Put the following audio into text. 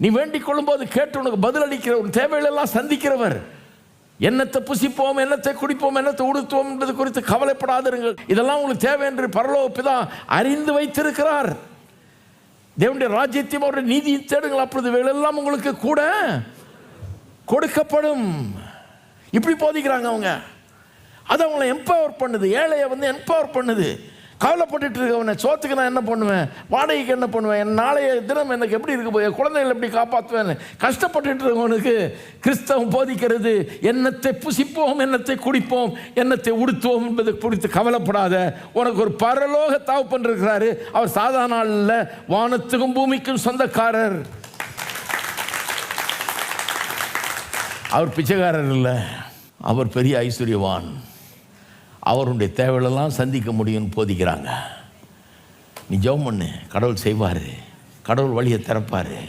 நீ வேண்டிக் கொள்ளும்போது கேட்டு உனக்கு பதிலளிக்கிற உன் தேவைகளெல்லாம் சந்திக்கிறவர். என்னத்தை புசிப்போம், என்னத்தை குடிப்போம், என்னத்தை உடுத்துவோம் என்பது குறித்து கவலைப்படாதிருங்கள். இதெல்லாம் உங்களுக்கு தேவை என்று பரலோக பிதா அறிந்து வைத்திருக்கிறார். தேவனுடைய ராஜ்யத்தையும் அவருடைய நீதியை தேடுங்கள், அப்பொழுது இவைகளெல்லாம் உங்களுக்கு கூட கொடுக்கப்படும். இப்படி போதிக்கிறாங்க அவங்க. அது அவங்கள எம்பவர் பண்ணுது. ஏழையை எம்பவர் பண்ணுது. கவலைப்பட்டு இருக்கவனை சோத்துக்கு நான் என்ன பண்ணுவேன், வாடகைக்கு என்ன பண்ணுவேன், என் நாளைய தினம் எனக்கு எப்படி இருக்க போய், குழந்தைகள் எப்படி காப்பாற்றுவேன், கஷ்டப்பட்டு இருக்கவனுக்கு கிறிஸ்தவம் போதிக்கிறது என்னத்தை புசிப்போம், என்னத்தை குடிப்போம், என்னத்தை உடுத்துவோம் என்பது குறித்து கவலைப்படாத. உனக்கு ஒரு பரலோக தகப்பன் இருக்கிறாரு. அவர் சாதாரண ஆள் இல்ல, வானத்துக்கும் பூமிக்கும் சொந்தக்காரர். அவர் பிச்சைக்காரர் இல்லை, அவர் பெரிய ஐஸ்வர்யவான். அவருடைய தேவைகளெல்லாம் சந்திக்க முடியும்னு போதிக்கிறாங்க. நீ ஜெபம் பண்ணு, கடவுள் செய்வார், கடவுள் வழியை திறப்பார்.